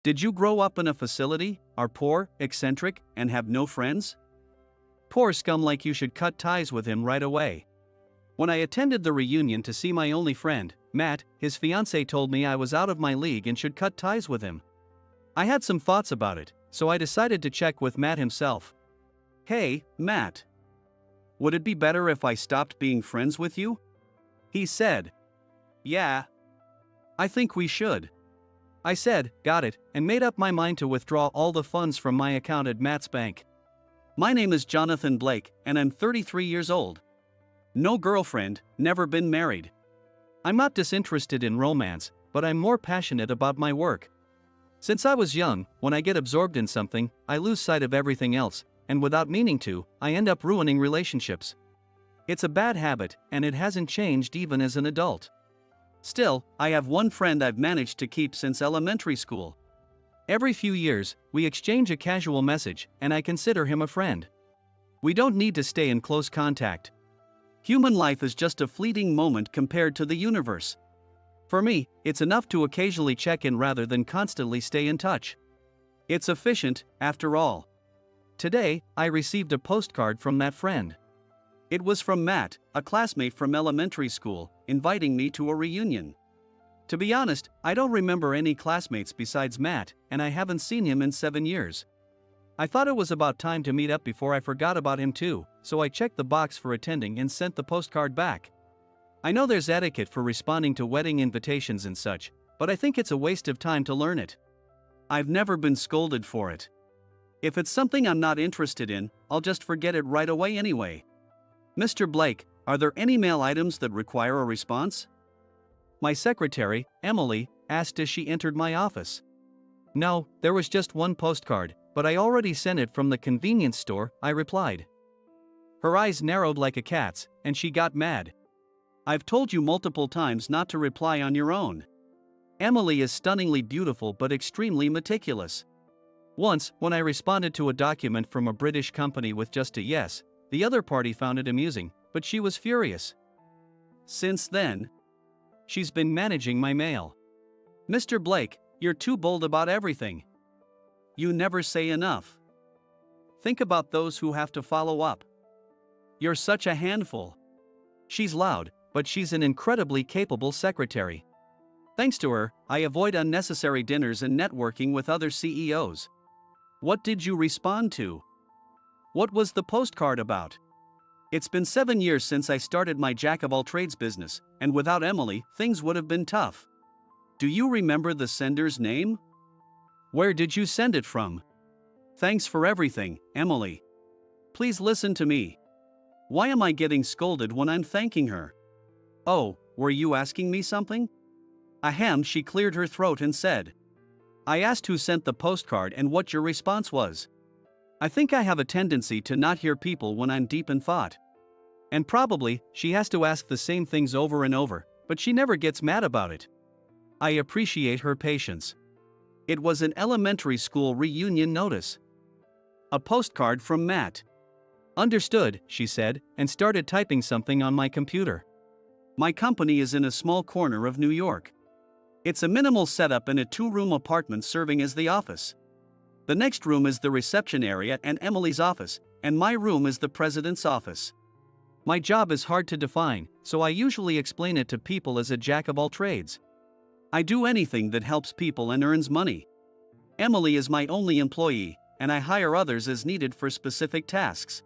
Did you grow up in a facility, are poor, eccentric, and have no friends? Poor scum like you should cut ties with him right away. When I attended the reunion to see my only friend, Matt, his fiancée told me I was out of my league and should cut ties with him. I had some thoughts about it, so I decided to check with Matt himself. Hey, Matt. Would it be better if I stopped being friends with you? He said. Yeah. I think we should. I said, got it, and made up my mind to withdraw all the funds from my account at Matt's bank. My name is Jonathan Blake, and I'm 33 years old. No girlfriend, never been married. I'm not disinterested in romance, but I'm more passionate about my work. Since I was young, when I get absorbed in something, I lose sight of everything else, and without meaning to, I end up ruining relationships. It's a bad habit, and it hasn't changed even as an adult. Still, I have one friend I've managed to keep since elementary school. Every few years, we exchange a casual message, and I consider him a friend. We don't need to stay in close contact. Human life is just a fleeting moment compared to the universe. For me, it's enough to occasionally check in rather than constantly stay in touch. It's efficient, after all. Today, I received a postcard from that friend. It was from Matt, a classmate from elementary school, inviting me to a reunion. To be honest, I don't remember any classmates besides Matt, and I haven't seen him in 7 years. I thought it was about time to meet up before I forgot about him too, so I checked the box for attending and sent the postcard back. I know there's etiquette for responding to wedding invitations and such, but I think it's a waste of time to learn it. I've never been scolded for it. If it's something I'm not interested in, I'll just forget it right away anyway. Mr. Blake, are there any mail items that require a response? My secretary, Emily, asked as she entered my office. No, there was just one postcard, but I already sent it from the convenience store, I replied. Her eyes narrowed like a cat's, and she got mad. I've told you multiple times not to reply on your own. Emily is stunningly beautiful but extremely meticulous. Once, when I responded to a document from a British company with just a yes, the other party found it amusing, but she was furious. Since then, she's been managing my mail. Mr. Blake, you're too bold about everything. You never say enough. Think about those who have to follow up. You're such a handful. She's loud, but she's an incredibly capable secretary. Thanks to her, I avoid unnecessary dinners and networking with other CEOs. What did you respond to? What was the postcard about? It's been 7 years since I started my jack-of-all-trades business, and without Emily, things would have been tough. Do you remember the sender's name? Where did you send it from? Thanks for everything, Emily. Please listen to me. Why am I getting scolded when I'm thanking her? Oh, were you asking me something? Ahem, she cleared her throat and said. I asked who sent the postcard and what your response was. I think I have a tendency to not hear people when I'm deep in thought. And probably, she has to ask the same things over and over, but she never gets mad about it. I appreciate her patience. It was an elementary school reunion notice. A postcard from Matt. Understood, she said, and started typing something on my computer. My company is in a small corner of New York. It's a minimal setup in a 2-room apartment serving as the office. The next room is the reception area and Emily's office, and my room is the president's office. My job is hard to define, so I usually explain it to people as a jack of all trades. I do anything that helps people and earns money. Emily is my only employee, and I hire others as needed for specific tasks.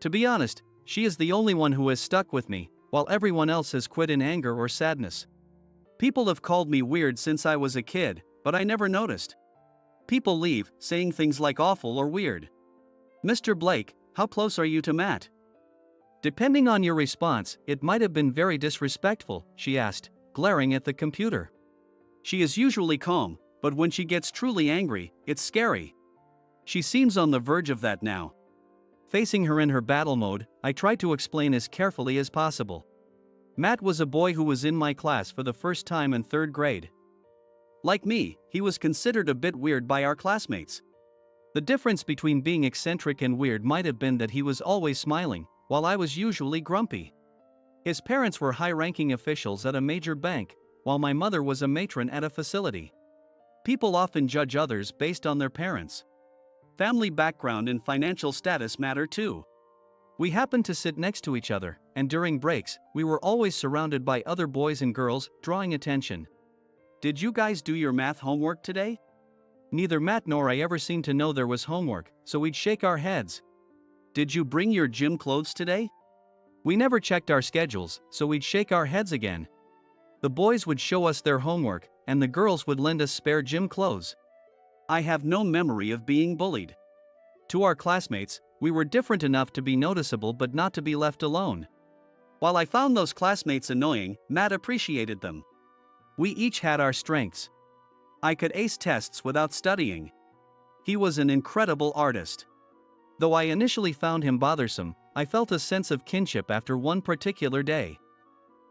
To be honest, she is the only one who has stuck with me, while everyone else has quit in anger or sadness. People have called me weird since I was a kid, but I never noticed. People leave, saying things like awful or weird. Mr. Blake, how close are you to Matt? Depending on your response, it might have been very disrespectful, she asked, glaring at the computer. She is usually calm, but when she gets truly angry, it's scary. She seems on the verge of that now. Facing her in her battle mode, I tried to explain as carefully as possible. Matt was a boy who was in my class for the first time in 3rd grade. Like me, he was considered a bit weird by our classmates. The difference between being eccentric and weird might have been that he was always smiling, while I was usually grumpy. His parents were high-ranking officials at a major bank, while my mother was a matron at a facility. People often judge others based on their parents. Family background and financial status matter too. We happened to sit next to each other, and during breaks, we were always surrounded by other boys and girls, drawing attention. Did you guys do your math homework today? Neither Matt nor I ever seemed to know there was homework, so we'd shake our heads. Did you bring your gym clothes today? We never checked our schedules, so we'd shake our heads again. The boys would show us their homework, and the girls would lend us spare gym clothes. I have no memory of being bullied. To our classmates, we were different enough to be noticeable but not to be left alone. While I found those classmates annoying, Matt appreciated them. We each had our strengths. I could ace tests without studying. He was an incredible artist. Though I initially found him bothersome, I felt a sense of kinship after one particular day.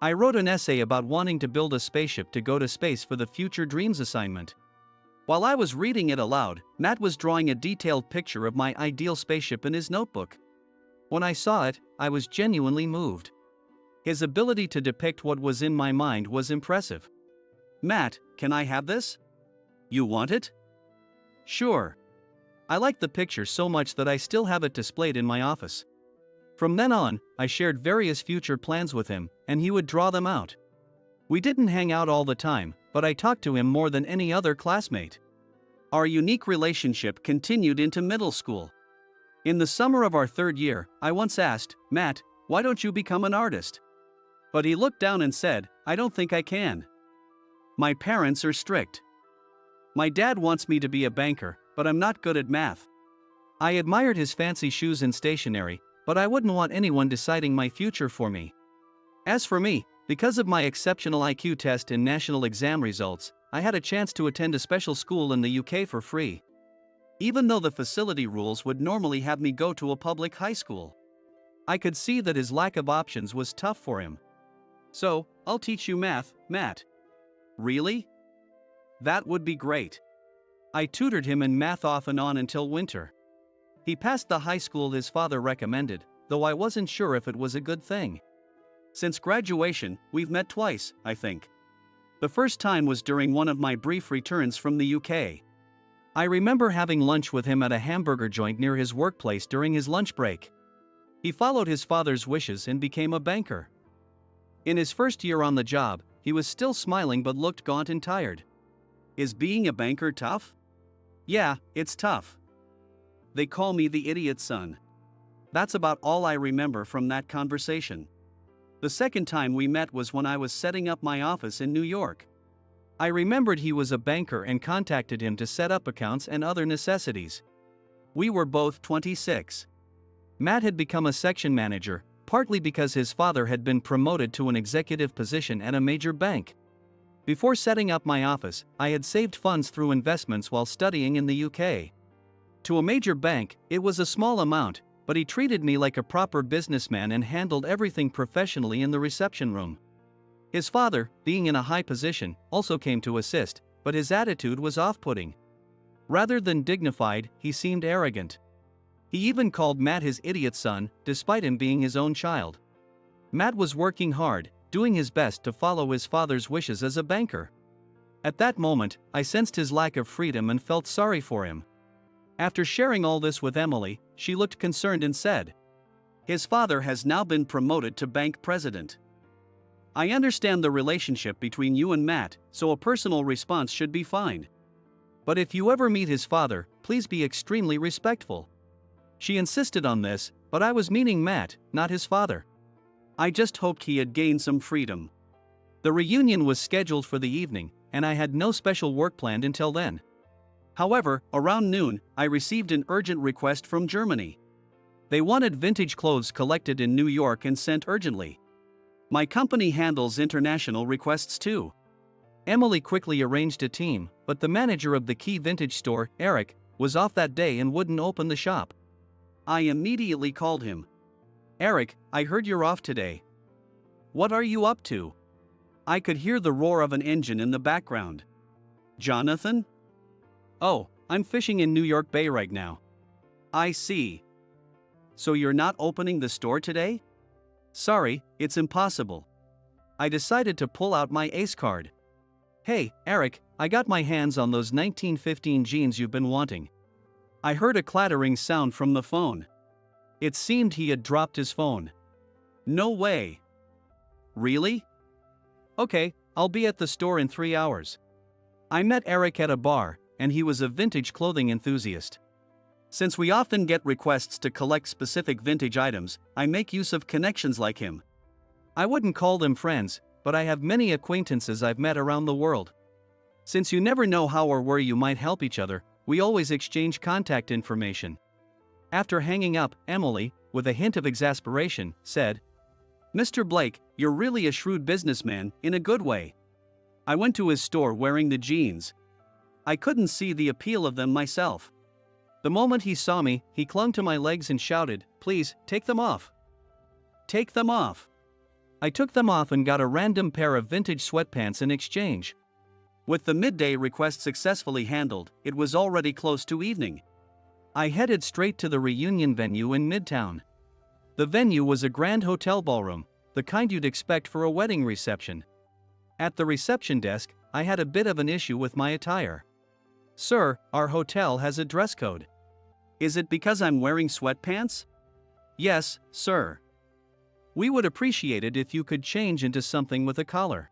I wrote an essay about wanting to build a spaceship to go to space for the Future Dreams assignment. While I was reading it aloud, Matt was drawing a detailed picture of my ideal spaceship in his notebook. When I saw it, I was genuinely moved. His ability to depict what was in my mind was impressive. Matt, can I have this? You want it? Sure. I liked the picture so much that I still have it displayed in my office. From then on, I shared various future plans with him, and he would draw them out. We didn't hang out all the time, but I talked to him more than any other classmate. Our unique relationship continued into middle school. In the summer of our third year, I once asked, Matt, why don't you become an artist? But he looked down and said, I don't think I can. My parents are strict. My dad wants me to be a banker, but I'm not good at math. I admired his fancy shoes and stationery, but I wouldn't want anyone deciding my future for me. As for me, because of my exceptional IQ test and national exam results, I had a chance to attend a special school in the UK for free. Even though the facility rules would normally have me go to a public high school. I could see that his lack of options was tough for him. So, I'll teach you math, Matt. Really? That would be great. I tutored him in math off and on until winter. He passed the high school his father recommended, though I wasn't sure if it was a good thing. Since graduation, we've met twice, I think. The first time was during one of my brief returns from the UK. I remember having lunch with him at a hamburger joint near his workplace during his lunch break. He followed his father's wishes and became a banker. In his first year on the job, he was still smiling but looked gaunt and tired. Is being a banker tough? Yeah, it's tough. They call me the idiot son. That's about all I remember from that conversation. The second time we met was when I was setting up my office in New York. I remembered he was a banker and contacted him to set up accounts and other necessities. We were both 26. Matt had become a section manager, partly because his father had been promoted to an executive position at a major bank. Before setting up my office, I had saved funds through investments while studying in the UK. To a major bank, it was a small amount, but he treated me like a proper businessman and handled everything professionally in the reception room. His father, being in a high position, also came to assist, but his attitude was off-putting. Rather than dignified, he seemed arrogant. He even called Matt his idiot son, despite him being his own child. Matt was working hard, doing his best to follow his father's wishes as a banker. At that moment, I sensed his lack of freedom and felt sorry for him. After sharing all this with Emily, she looked concerned and said, His father has now been promoted to bank president. I understand the relationship between you and Matt, so a personal response should be fine. But if you ever meet his father, please be extremely respectful. She insisted on this, but I was meaning Matt, not his father. I just hoped he had gained some freedom. The reunion was scheduled for the evening, and I had no special work planned until then. However, around noon, I received an urgent request from Germany. They wanted vintage clothes collected in New York and sent urgently. My company handles international requests too. Emily quickly arranged a team, but the manager of the key vintage store, Eric, was off that day and wouldn't open the shop. I immediately called him. Eric, I heard you're off today. What are you up to? I could hear the roar of an engine in the background. Jonathan? Oh, I'm fishing in New York Bay right now. I see. So you're not opening the store today? Sorry, it's impossible. I decided to pull out my ace card. Hey, Eric, I got my hands on those 1915 jeans you've been wanting. I heard a clattering sound from the phone. It seemed he had dropped his phone. No way. Really? Okay, I'll be at the store in 3 hours. I met Eric at a bar, and he was a vintage clothing enthusiast. Since we often get requests to collect specific vintage items, I make use of connections like him. I wouldn't call them friends, but I have many acquaintances I've met around the world. Since you never know how or where you might help each other, we always exchange contact information. After hanging up, Emily, with a hint of exasperation, said, "Mr. Blake, you're really a shrewd businessman, in a good way." I went to his store wearing the jeans. I couldn't see the appeal of them myself. The moment he saw me, he clung to my legs and shouted, "Please, take them off. Take them off." I took them off and got a random pair of vintage sweatpants in exchange. With the midday request successfully handled, it was already close to evening. I headed straight to the reunion venue in Midtown. The venue was a grand hotel ballroom, the kind you'd expect for a wedding reception. At the reception desk, I had a bit of an issue with my attire. "Sir, our hotel has a dress code." "Is it because I'm wearing sweatpants?" "Yes, sir. We would appreciate it if you could change into something with a collar."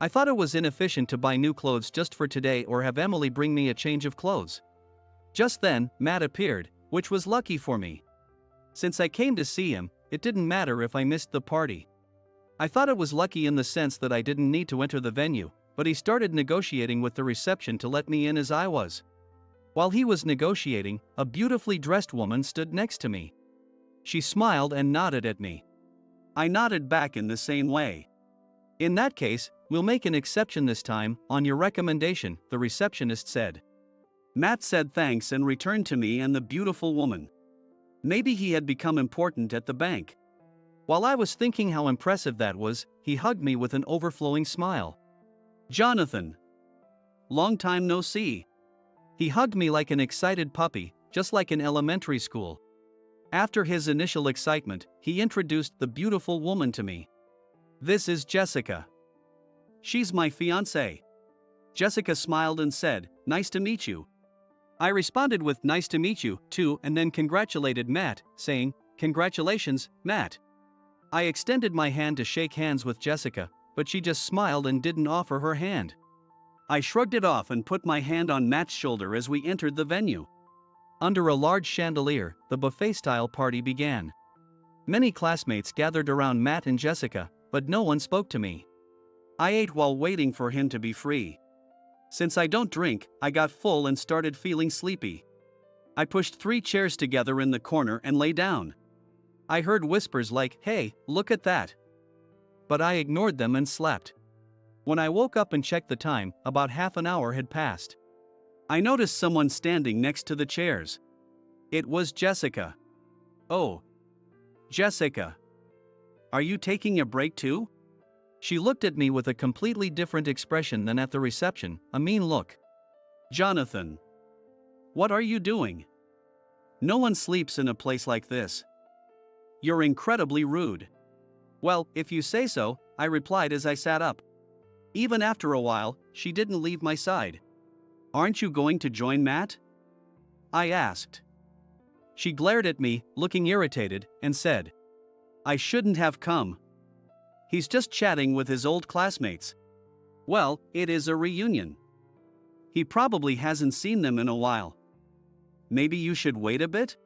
I thought it was inefficient to buy new clothes just for today or have Emily bring me a change of clothes. Just then, Matt appeared, which was lucky for me. Since I came to see him, it didn't matter if I missed the party. I thought it was lucky in the sense that I didn't need to enter the venue, but he started negotiating with the reception to let me in as I was. While he was negotiating, a beautifully dressed woman stood next to me. She smiled and nodded at me. I nodded back in the same way. "In that case, we'll make an exception this time, on your recommendation," the receptionist said. Matt said thanks and returned to me and the beautiful woman. Maybe he had become important at the bank. While I was thinking how impressive that was, he hugged me with an overflowing smile. "Jonathan. Long time no see." He hugged me like an excited puppy, just like in elementary school. After his initial excitement, he introduced the beautiful woman to me. "This is Jessica. She's my fiancée." Jessica smiled and said, "Nice to meet you." I responded with "Nice to meet you, too," and then congratulated Matt, saying, "Congratulations, Matt." I extended my hand to shake hands with Jessica, but she just smiled and didn't offer her hand. I shrugged it off and put my hand on Matt's shoulder as we entered the venue. Under a large chandelier, the buffet-style party began. Many classmates gathered around Matt and Jessica, but no one spoke to me. I ate while waiting for him to be free. Since I don't drink, I got full and started feeling sleepy. I pushed 3 chairs together in the corner and lay down. I heard whispers like, "Hey, look at that." But I ignored them and slept. When I woke up and checked the time, about half an hour had passed. I noticed someone standing next to the chairs. It was Jessica. "Oh. Jessica. Are you taking a break too?" She looked at me with a completely different expression than at the reception, a mean look. "Jonathan. What are you doing? No one sleeps in a place like this. You're incredibly rude." "Well, if you say so," I replied as I sat up. Even after a while, she didn't leave my side. "Aren't you going to join Matt?" I asked. She glared at me, looking irritated, and said, "I shouldn't have come. He's just chatting with his old classmates." "Well, it is a reunion. He probably hasn't seen them in a while. Maybe you should wait a bit?"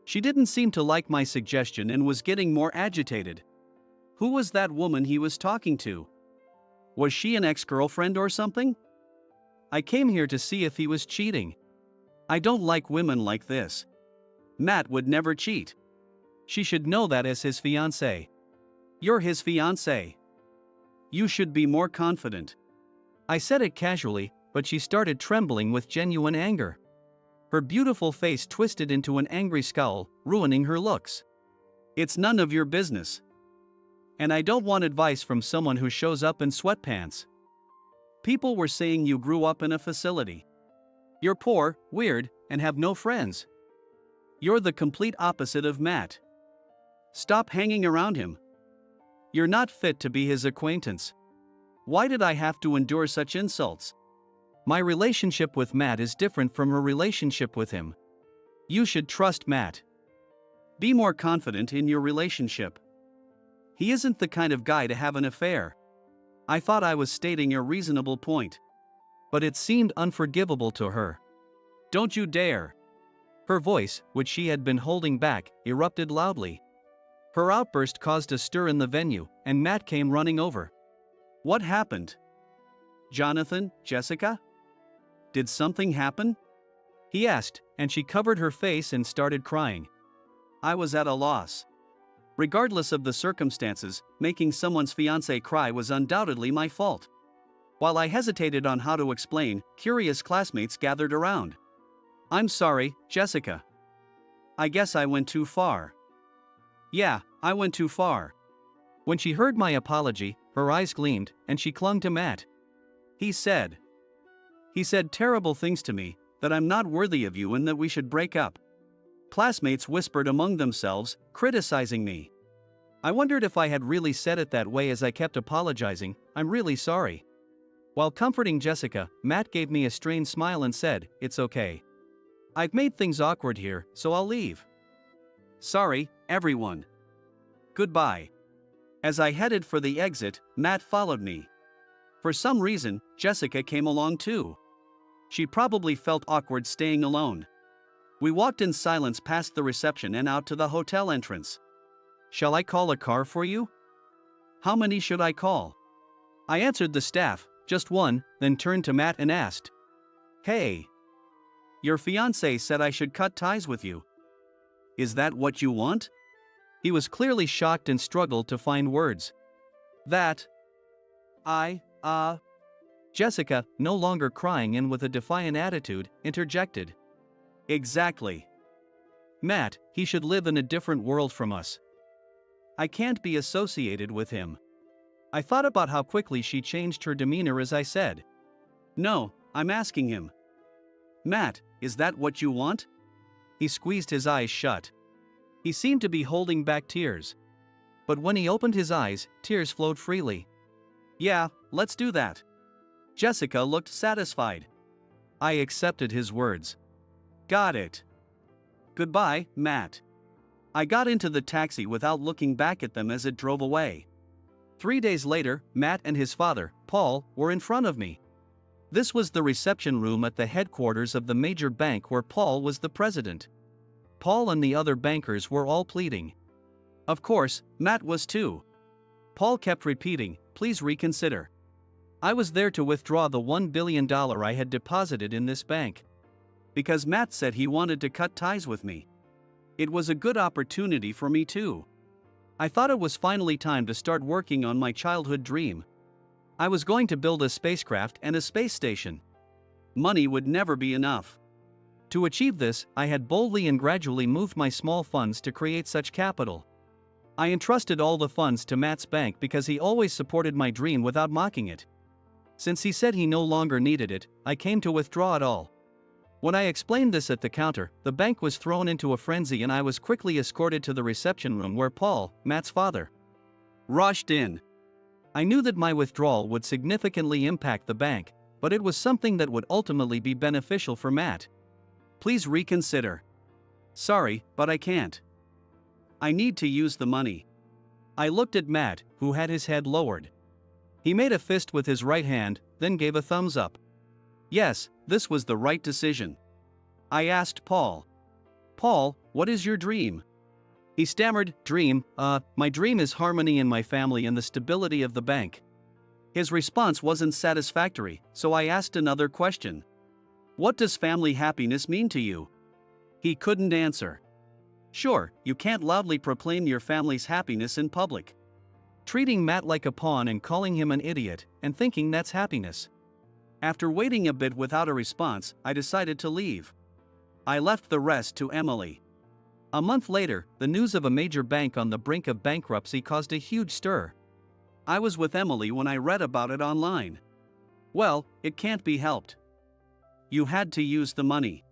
She didn't seem to like my suggestion and was getting more agitated. Who was that woman he was talking to? Was she an ex-girlfriend or something? I came here to see if he was cheating. I don't like women like this. Matt would never cheat. She should know that as his fiancée. You're his fiancée. You should be more confident. I said it casually, but she started trembling with genuine anger. Her beautiful face twisted into an angry scowl, ruining her looks. "It's none of your business. And I don't want advice from someone who shows up in sweatpants. People were saying you grew up in a facility. You're poor, weird, and have no friends. You're the complete opposite of Matt. Stop hanging around him. You're not fit to be his acquaintance. Why did I have to endure such insults?" My relationship with Matt is different from her relationship with him. You should trust Matt. Be more confident in your relationship. He isn't the kind of guy to have an affair. I thought I was stating a reasonable point. But it seemed unforgivable to her. Don't you dare! Her voice, which she had been holding back, erupted loudly. Her outburst caused a stir in the venue, and Matt came running over. What happened? Jonathan, Jessica? Did something happen? He asked, and she covered her face and started crying. I was at a loss. Regardless of the circumstances, making someone's fiancée cry was undoubtedly my fault. While I hesitated on how to explain, curious classmates gathered around. I'm sorry, Jessica. I guess I went too far. Yeah, I went too far. When she heard my apology, her eyes gleamed, and she clung to Matt. He said terrible things to me, that I'm not worthy of you and that we should break up. Classmates whispered among themselves, criticizing me. I wondered if I had really said it that way as I kept apologizing. I'm really sorry. While comforting Jessica, Matt gave me a strained smile and said, It's okay. I've made things awkward here, so I'll leave. Sorry, everyone. Goodbye. As I headed for the exit, Matt followed me. For some reason, Jessica came along too. She probably felt awkward staying alone. We walked in silence past the reception and out to the hotel entrance. Shall I call a car for you? How many should I call? I answered the staff, just one, then turned to Matt and asked. Hey. Your fiancé said I should cut ties with you. Is that what you want? He was clearly shocked and struggled to find words. Jessica, no longer crying and with a defiant attitude, interjected. Exactly. Matt, he should live in a different world from us. I can't be associated with him. I thought about how quickly she changed her demeanor as I said. No, I'm asking him. Matt, is that what you want? He squeezed his eyes shut. He seemed to be holding back tears. But when he opened his eyes, tears flowed freely. Yeah, let's do that. Jessica looked satisfied. I accepted his words. Got it. Goodbye, Matt. I got into the taxi without looking back at them as it drove away. 3 days later, Matt and his father, Paul, were in front of me. This was the reception room at the headquarters of the major bank where Paul was the president. Paul and the other bankers were all pleading. Of course, Matt was too. Paul kept repeating, please reconsider. I was there to withdraw the $1 billion I had deposited in this bank. Because Matt said he wanted to cut ties with me. It was a good opportunity for me too. I thought it was finally time to start working on my childhood dream. I was going to build a spacecraft and a space station. Money would never be enough. To achieve this, I had boldly and gradually moved my small funds to create such capital. I entrusted all the funds to Matt's bank because he always supported my dream without mocking it. Since he said he no longer needed it, I came to withdraw it all. When I explained this at the counter, the bank was thrown into a frenzy and I was quickly escorted to the reception room where Paul, Matt's father, rushed in. I knew that my withdrawal would significantly impact the bank, but it was something that would ultimately be beneficial for Matt. Please reconsider. Sorry, but I can't. I need to use the money. I looked at Matt, who had his head lowered. He made a fist with his right hand, then gave a thumbs up. Yes, this was the right decision. I asked Paul. Paul, what is your dream? He stammered, my dream is harmony in my family and the stability of the bank. His response wasn't satisfactory, so I asked another question. What does family happiness mean to you? He couldn't answer. Sure, you can't loudly proclaim your family's happiness in public. Treating Matt like a pawn and calling him an idiot, and thinking that's happiness. After waiting a bit without a response, I decided to leave. I left the rest to Emily. A month later, the news of a major bank on the brink of bankruptcy caused a huge stir. I was with Emily when I read about it online. Well, it can't be helped. You had to use the money.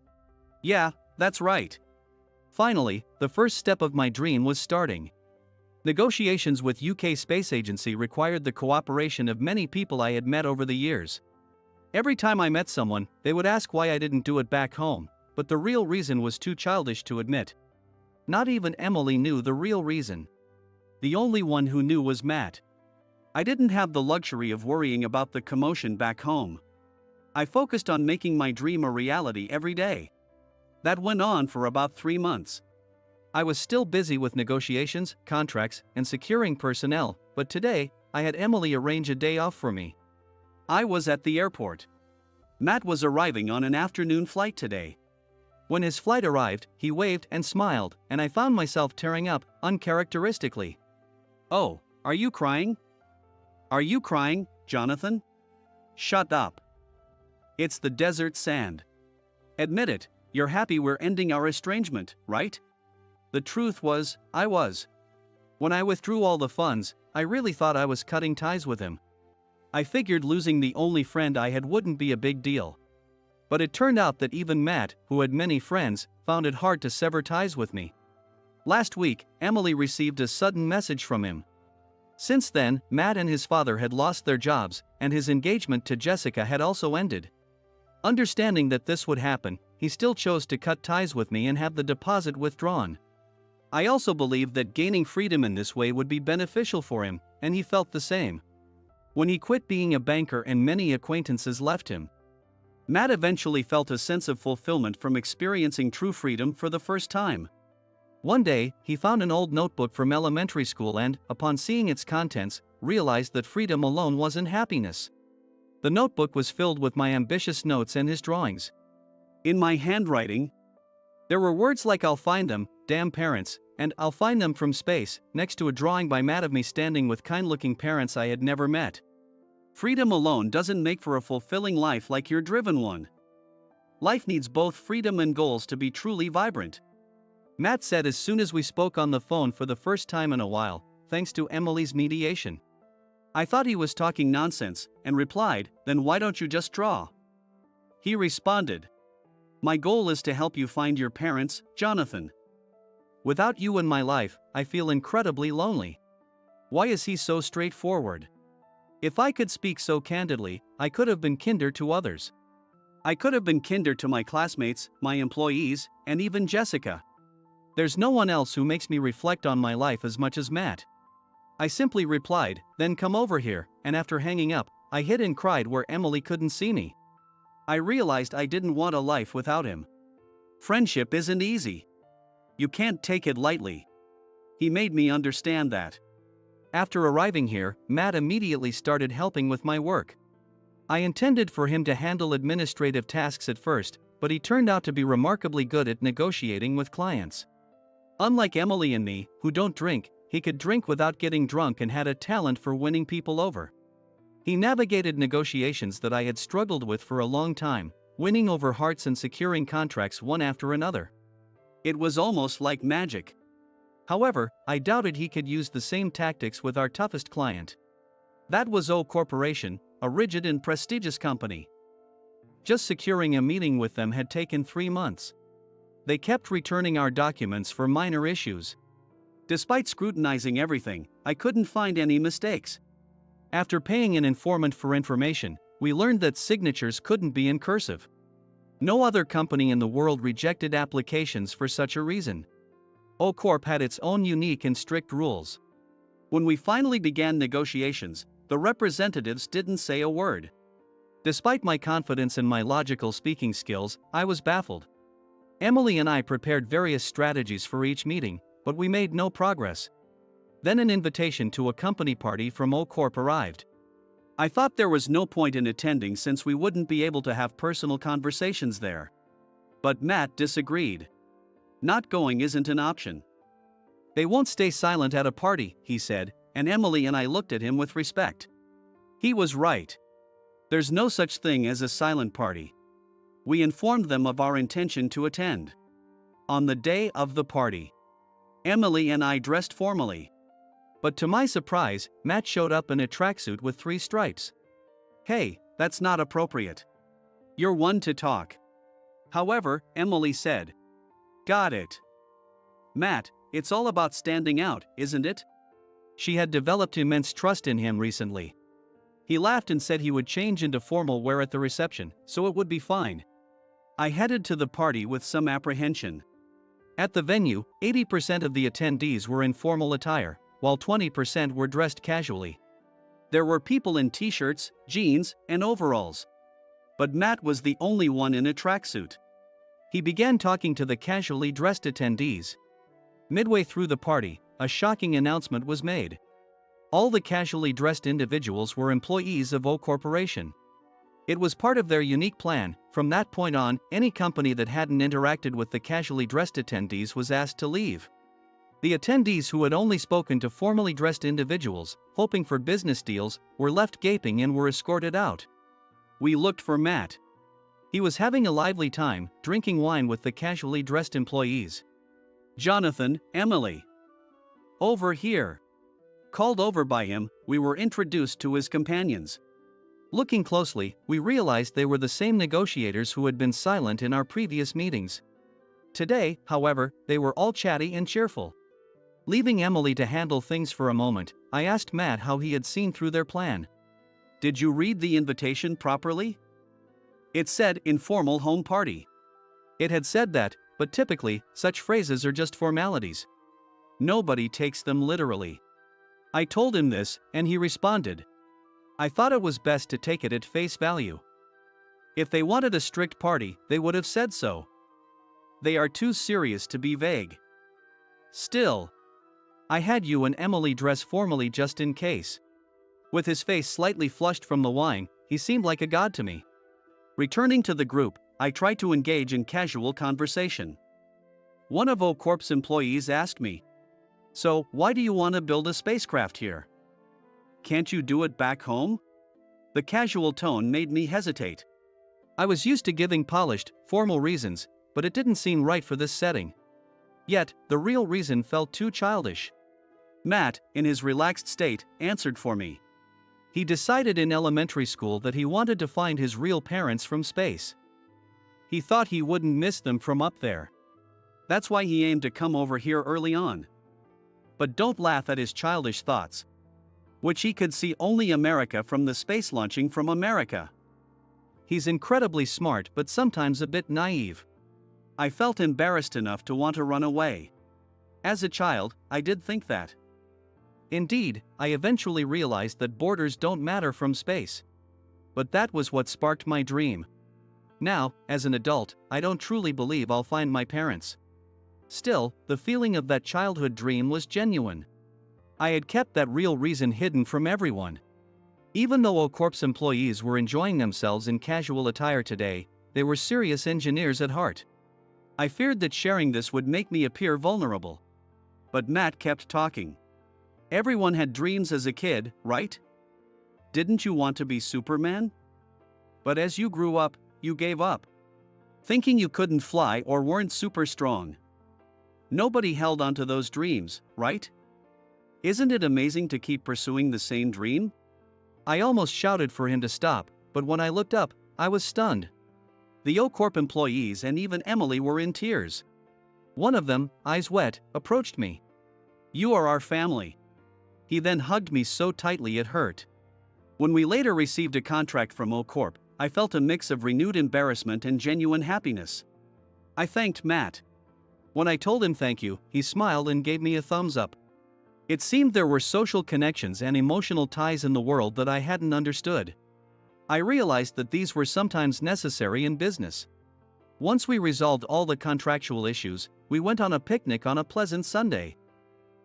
Yeah, that's right. Finally, the first step of my dream was starting. Negotiations with UK Space Agency required the cooperation of many people I had met over the years. Every time I met someone, they would ask why I didn't do it back home, but the real reason was too childish to admit. Not even Emily knew the real reason. The only one who knew was Matt. I didn't have the luxury of worrying about the commotion back home. I focused on making my dream a reality every day. That went on for about 3 months. I was still busy with negotiations, contracts, and securing personnel, but today, I had Emily arrange a day off for me. I was at the airport. Matt was arriving on an afternoon flight today. When his flight arrived, he waved and smiled, and I found myself tearing up, uncharacteristically. "Oh, are you crying? Are you crying, Jonathan? Shut up. It's the desert sand. Admit it, you're happy we're ending our estrangement, right?" The truth was, I was. When I withdrew all the funds, I really thought I was cutting ties with him. I figured losing the only friend I had wouldn't be a big deal. But it turned out that even Matt, who had many friends, found it hard to sever ties with me. Last week, Emily received a sudden message from him. Since then, Matt and his father had lost their jobs, and his engagement to Jessica had also ended. Understanding that this would happen, he still chose to cut ties with me and have the deposit withdrawn. I also believed that gaining freedom in this way would be beneficial for him, and he felt the same. When he quit being a banker and many acquaintances left him, Matt eventually felt a sense of fulfillment from experiencing true freedom for the first time. One day, he found an old notebook from elementary school and, upon seeing its contents, realized that freedom alone wasn't happiness. The notebook was filled with my ambitious notes and his drawings. In my handwriting, there were words like "I'll find them, damn parents," and "I'll find them from space," next to a drawing by Matt of me standing with kind-looking parents I had never met. Freedom alone doesn't make for a fulfilling life like your driven one. Life needs both freedom and goals to be truly vibrant. Matt said as soon as we spoke on the phone for the first time in a while, thanks to Emily's mediation. I thought he was talking nonsense, and replied, "Then why don't you just draw?" He responded, "My goal is to help you find your parents, Jonathan. Without you in my life, I feel incredibly lonely." Why is he so straightforward? If I could speak so candidly, I could have been kinder to others. I could have been kinder to my classmates, my employees, and even Jessica. There's no one else who makes me reflect on my life as much as Matt. I simply replied, "Then come over here," and after hanging up, I hid and cried where Emily couldn't see me. I realized I didn't want a life without him. Friendship isn't easy. You can't take it lightly. He made me understand that. After arriving here, Matt immediately started helping with my work. I intended for him to handle administrative tasks at first, but he turned out to be remarkably good at negotiating with clients. Unlike Emily and me, who don't drink, he could drink without getting drunk and had a talent for winning people over. He navigated negotiations that I had struggled with for a long time, winning over hearts and securing contracts one after another. It was almost like magic. However, I doubted he could use the same tactics with our toughest client. That was O Corporation, a rigid and prestigious company. Just securing a meeting with them had taken 3 months. They kept returning our documents for minor issues. Despite scrutinizing everything, I couldn't find any mistakes. After paying an informant for information, we learned that signatures couldn't be in cursive. No other company in the world rejected applications for such a reason. O Corp had its own unique and strict rules. When we finally began negotiations, the representatives didn't say a word. Despite my confidence in my logical speaking skills, I was baffled. Emily and I prepared various strategies for each meeting, but we made no progress. Then an invitation to a company party from O Corp arrived. I thought there was no point in attending since we wouldn't be able to have personal conversations there. But Matt disagreed. Not going isn't an option. They won't stay silent at a party, he said, and Emily and I looked at him with respect. He was right. There's no such thing as a silent party. We informed them of our intention to attend. On the day of the party, Emily and I dressed formally. But to my surprise, Matt showed up in a tracksuit with 3 stripes. "Hey, that's not appropriate. You're one to talk." However, Emily said, "Got it. Matt, it's all about standing out, isn't it?" She had developed immense trust in him recently. He laughed and said he would change into formal wear at the reception, so it would be fine. I headed to the party with some apprehension. At the venue, 80% of the attendees were in formal attire, while 20% were dressed casually. There were people in t-shirts, jeans, and overalls. But Matt was the only one in a tracksuit. He began talking to the casually dressed attendees. Midway through the party, a shocking announcement was made. All the casually dressed individuals were employees of O Corporation. It was part of their unique plan. From that point on, any company that hadn't interacted with the casually dressed attendees was asked to leave. The attendees who had only spoken to formally dressed individuals, hoping for business deals, were left gaping and were escorted out. We looked for Matt. He was having a lively time, drinking wine with the casually dressed employees. "Jonathan, Emily. Over here." Called over by him, we were introduced to his companions. Looking closely, we realized they were the same negotiators who had been silent in our previous meetings. Today, however, they were all chatty and cheerful. Leaving Emily to handle things for a moment, I asked Matt how he had seen through their plan. "Did you read the invitation properly? It said informal home party." It had said that, but typically, such phrases are just formalities. Nobody takes them literally. I told him this, and he responded. I thought it was best to take it at face value. If they wanted a strict party, they would have said so. They are too serious to be vague. Still, I had you and Emily dress formally just in case. With his face slightly flushed from the wine, he seemed like a god to me. Returning to the group, I tried to engage in casual conversation. One of O Corp's employees asked me, "So, why do you want to build a spacecraft here? Can't you do it back home?" The casual tone made me hesitate. I was used to giving polished, formal reasons, but it didn't seem right for this setting. Yet, the real reason felt too childish. Matt, in his relaxed state, answered for me. He decided in elementary school that he wanted to find his real parents from space. He thought he wouldn't miss them from up there. That's why he aimed to come over here early on. But don't laugh at his childish thoughts. Which he could see only America from the space launching from America. He's incredibly smart but sometimes a bit naive. I felt embarrassed enough to want to run away. As a child, I did think that. Indeed, I eventually realized that borders don't matter from space. But that was what sparked my dream. Now, as an adult, I don't truly believe I'll find my parents. Still, the feeling of that childhood dream was genuine. I had kept that real reason hidden from everyone. Even though O Corp's employees were enjoying themselves in casual attire today, they were serious engineers at heart. I feared that sharing this would make me appear vulnerable. But Matt kept talking. Everyone had dreams as a kid, right? Didn't you want to be Superman? But as you grew up, you gave up. Thinking you couldn't fly or weren't super strong. Nobody held onto those dreams, right? Isn't it amazing to keep pursuing the same dream? I almost shouted for him to stop, but when I looked up, I was stunned. The O Corp employees and even Emily were in tears. One of them, eyes wet, approached me. "You are our family." He then hugged me so tightly it hurt. When we later received a contract from O Corp, I felt a mix of renewed embarrassment and genuine happiness. I thanked Matt. When I told him thank you, he smiled and gave me a thumbs up. It seemed there were social connections and emotional ties in the world that I hadn't understood. I realized that these were sometimes necessary in business. Once we resolved all the contractual issues, we went on a picnic on a pleasant Sunday.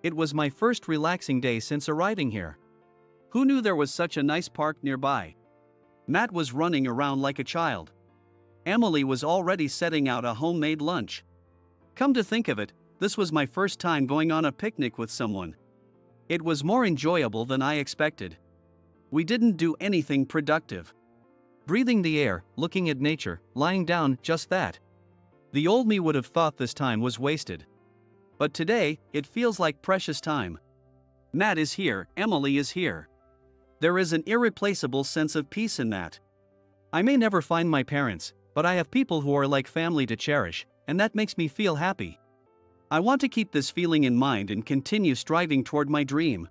It was my first relaxing day since arriving here. Who knew there was such a nice park nearby? Matt was running around like a child. Emily was already setting out a homemade lunch. Come to think of it, this was my first time going on a picnic with someone. It was more enjoyable than I expected. We didn't do anything productive. Breathing the air, looking at nature, lying down, just that. The old me would have thought this time was wasted. But today, it feels like precious time. Matt is here, Emily is here. There is an irreplaceable sense of peace in that. I may never find my parents, but I have people who are like family to cherish, and that makes me feel happy. I want to keep this feeling in mind and continue striving toward my dream.